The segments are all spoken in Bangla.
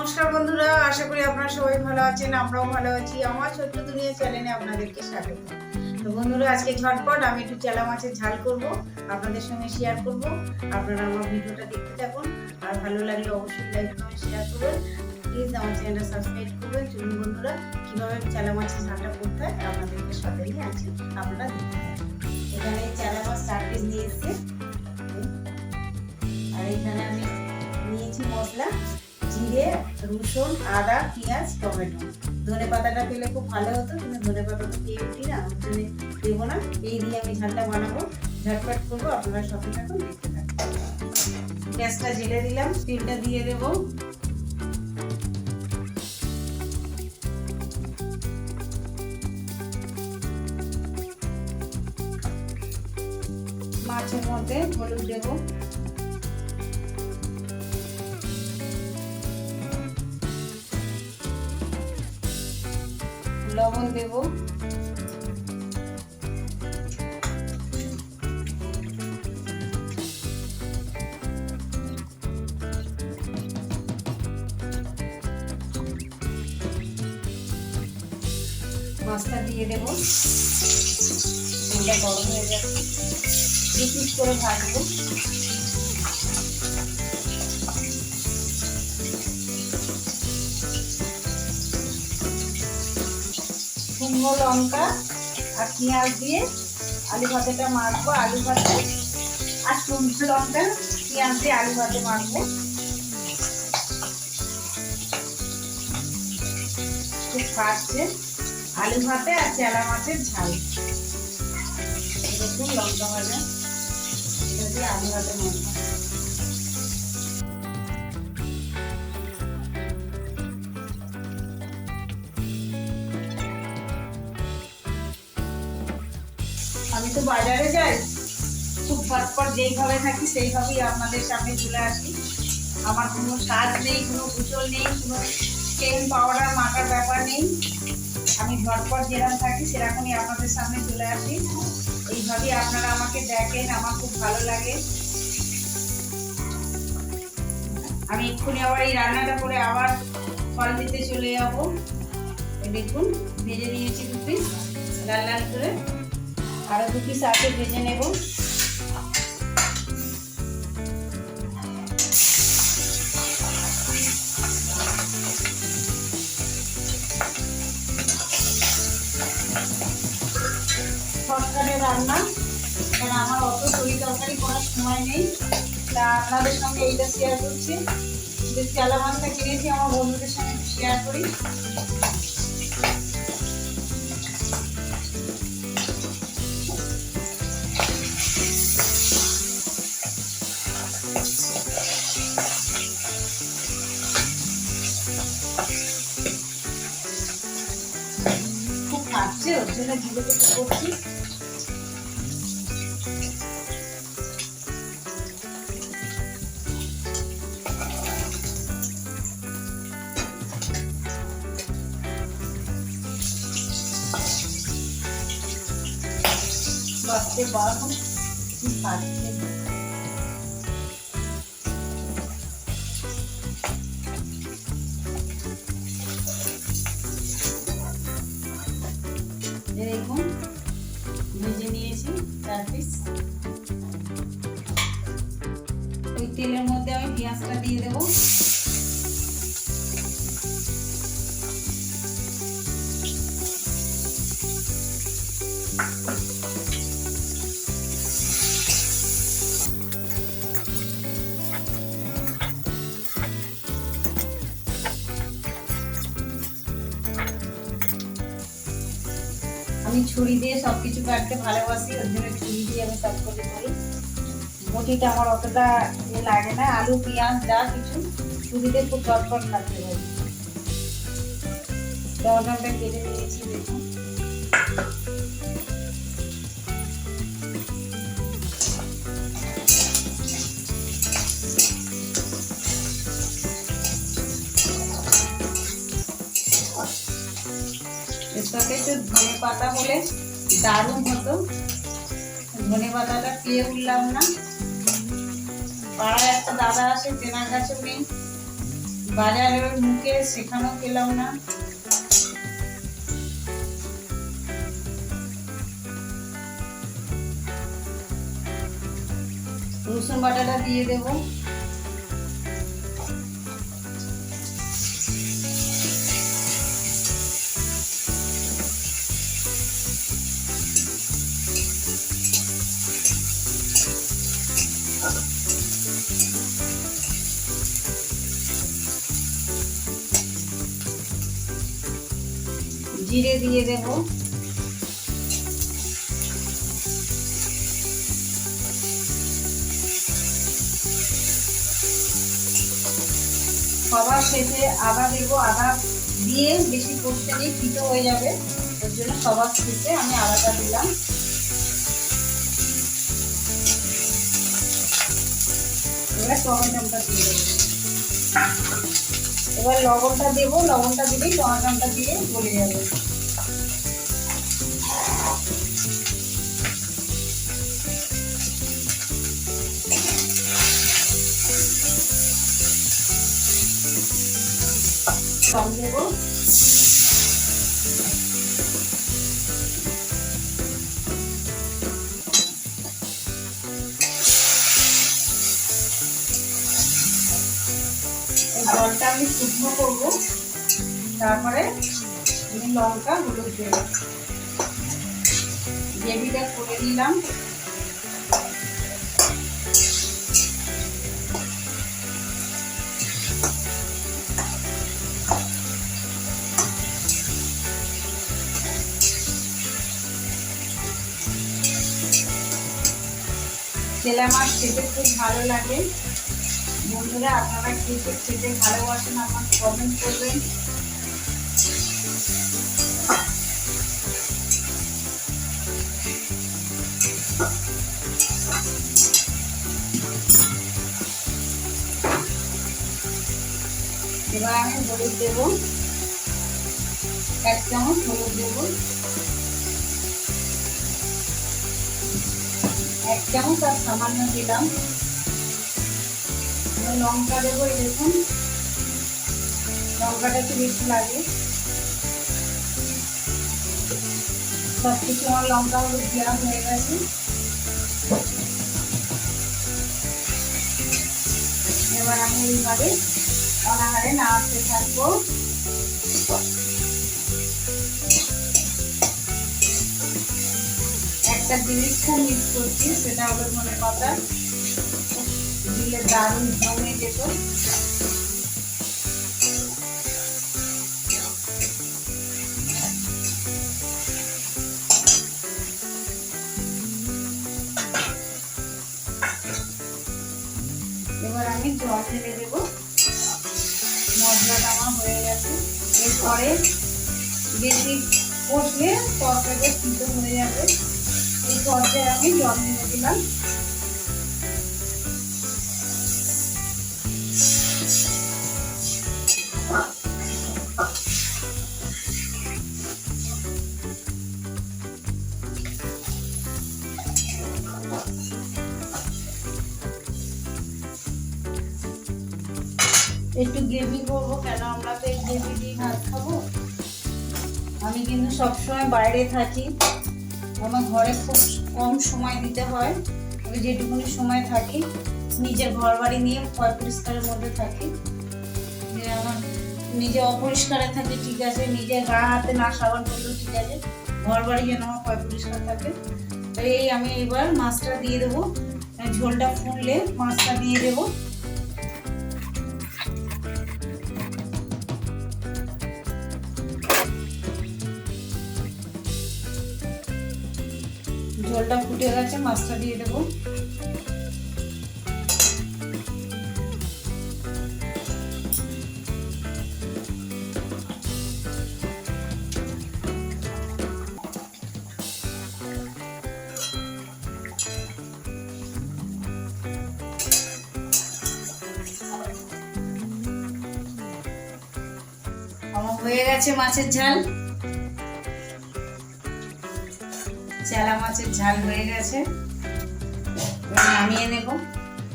নমস্কার বন্ধুরা, আশা করি আপনারা সবাই ভালো আছেন। আমরাও ভালো আছি। আমার ছোট্ট দুনিয়া চ্যানেলে আপনাদেরকে স্বাগত। তো বন্ধুরা, আজকে ঝটপট আমি একটু চেলা মাছের ঝাল করব, আপনাদের সঙ্গে শেয়ার করব। আপনারা আমার ভিডিওটা দেখতে থাকুন, আর ভালো লাগলে অবশ্যই লাইক কমেন্ট শেয়ার করবেন। প্লিজ আমার চ্যানেলটা সাবস্ক্রাইব করবেন। চলুন বন্ধুরা, কীভাবে চেলা মাছের ঝালটা করতে হয় আপনাদেরকে সাথে নিয়ে আছি, আপনারা দেখতে থাকুন। এখানে চেলা মাছ 4 পিস নিয়ে এসেছে, আর এখানে আমি নিয়েছি মশলা জিরে, রসুন, আদা, পেঁয়াজ, টমেটো। ধনে পাতাটা পেলে খুব ভালো হতো, কিন্তু ধনে পাতা তো পেয়ে উঠি না, ওর জন্য দেবো না। এই দিয়ে আমি ঝালটা বানাবো, ঝটপট করবো। আপনারা সাথে থাকুন, দেখতে থাকুন। গ্যাসটা জেলে দিলাম, তেলটা দিয়ে দেবো। মাছের মধ্যে হলুদ দেবো, লবণ দেব, মাছটা দিয়ে দেবো। তেলটা গরম হয়ে যাচ্ছে, 2 পিস করে ভাজবো। শুকনো লঙ্কা আর পেঁয়াজ দিয়ে আলু ভাতেটা মাখবো। আলু ভাতে আর শুকনো লঙ্কা পেঁয়াজ দিয়ে আলু ভাতে মাখবো। খুব খাচ্ছে আলু ভাতে আর চেলা মাছের ঝাল। দেখুন লঙ্কা ভাজা, এটা দিয়ে আলু ভাতে মাখবো। আমি তো বাজারে যাই, খুব ফটফট যেইভাবে থাকি সেইভাবেই আপনাদের সামনে চলে আসি। আমার কোনো সাজ নেই, কোনো কুচল নেই, কোনো তেল পাউডার মাখার ব্যাপার নেই। আমি ঝটপট যেরকম থাকি সেরকমই আপনাদের সামনে চলে আসি। এইভাবেই আপনারা আমাকে দেখেন, আমার খুব ভালো লাগে। আমি এক্ষুনি আবার এই রান্নাটা করে আবার ফল দিতে চলে যাবো। দেখুন ভেজে নিয়েছি 2 পিস লাল লাল করে, আরো 2 পিস আছে, ভেজে নেব। শর্টকাটে রান্না, কারণ আমার অত তরি তরকারি করার সময় নেই, তা আপনাদের সঙ্গে এইটা শেয়ার করছি। যে চেলা মাছটা কিনেছি আমার বন্ধুদের সঙ্গে শেয়ার করি। খুব খাচ্ছে, ওর জন্য ধীরে ধীরে করছি। বাচ্চা বাড়াবো, কি খাচ্ছে। দেখুন ভেজে নিয়েছি 4 পিস। ওই তেলের মধ্যে আমি পেঁয়াজটা দিয়ে দেবো। আমি ছুরি দিয়ে সবকিছু কাটতে ভালোবাসি, ওর জন্য ছুরি দিয়ে আমি সব কিছু করি। বটিটা আমার অতটা লাগে না, আলু পেঁয়াজ যা কিছু ছুরিতে খুব চটপট কাটতে পারি। টমেটোটা কেটে নিয়েছি, দেখুন। এর সাথে একটু ধনে পাতা হলে দারুণ হতো। ধনে পাতাটা পেয়ে উঠলাম না, পাড়ায় একটা দাদা আসে, চেনা গাছও নেই, বাজারে মুখে শেখানো পেলাম না। রসুন বাটাটা দিয়ে দেব। জিরে দিয়ে দেব। সবার শেষে আদা দেব। আদা দিয়ে বেশি কষতে নেই, তিতো হয়ে যাবে, ওর জন্য সবার শেষে আমি আদাটা দিলাম। এবার টমেটোটা দিয়ে দেবো। এবার লবণটা দেবো। লবণটা দিলেই টমেটোটা দিয়ে গলে যাবে। কম দেবো। জলটা আমি শুকনো করবো, তারপরে আমি লঙ্কা হলুদ দেবো। গ্রেভিটা করে নিলাম। চেলা মাছ খেতে খুব ভালো লাগে। বন্ধুরা আপনারা খেতে ভালোবাসেন, আমার কমেন্ট করবেন। এবার আমি হলুদ দেব, 1 চামচ হলুদ দেব। 1 চামচ আর সামান্য দিলাম। লঙ্কা দেবো। এই দেখুন লঙ্কাটা একটু বেশি লাগে। সব কিছু আমার লঙ্কা হলুদ দেওয়া হয়ে গেছে। এবার আমি এইভাবে অনাহারে নাড়তে থাকবো। একটা জিনিস খুব মিস করছি, সেটা হলো ধনে পাতা দিলে দারুণ জমে যেত। এবার আমি জল ঢেলে দেবো। মশলাটা আমার হয়ে গেছে। এরপরে বেশি কষলে তরকারিটা সিদ্ধ হয়ে যাবে। এই পর্যায়ে আমি জল ঢেলে দিলাম। একটু গ্রেভি করবো, কেন আমরা তো এই গ্রেভি দিয়ে ভাত খাবো। আমি কিন্তু সবসময় বাইরে থাকি, আমার ঘরে খুব কম সময় দিতে হয়। আমি যেটুকুনি সময় থাকি নিজের ঘর বাড়ি নিয়ে পরিষ্কারের মধ্যে থাকি। যে আমার নিজে অপরিষ্কারে থাকে ঠিক আছে, নিজের গা হাতে না সাবান করলেও ঠিক আছে, ঘর বাড়ি যেন আমার পরিষ্কার থাকে। তো এই আমি এবার মাছটা দিয়ে দেবো। ঝোলটা ফুললে মাছটা দিয়ে দেবো। ঝোলটা ফুটে গেছে, মাছটা দিয়ে দেবো। আমার হয়ে গেছে মাছের ঝাল। চেলা মাছের ঝাল হয়ে গেছে। নামিয়ে নেব।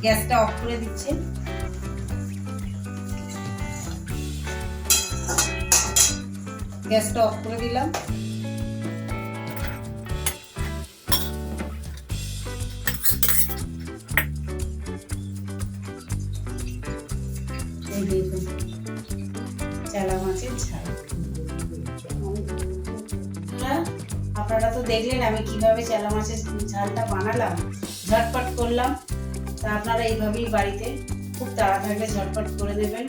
গ্যাসটা অফ করে দিচ্ছি। গ্যাসটা অফ করে দিলাম। এই দেখুন চেলা মাছের ঝাল। আপনারা তো দেখলেন আমি কিভাবে চেলা মাছের ঝালটা বানালাম, ঝটপট করলাম। তা আপনারা এইভাবেই বাড়িতে খুব তাড়াতাড়ি ঝটপট করে দেবেন।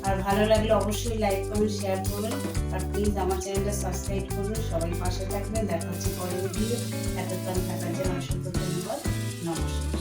আর ভালো লাগলে অবশ্যই লাইক করুন, শেয়ার করুন, আর প্লিজ আমার চ্যানেলটা সাবস্ক্রাইব করুন। সবাই পাশে থাকবেন। দেখা হচ্ছে পরের ভিডিও। এতক্ষণ থাকার জন্য অসংখ্য ধন্যবাদ। নমস্কার।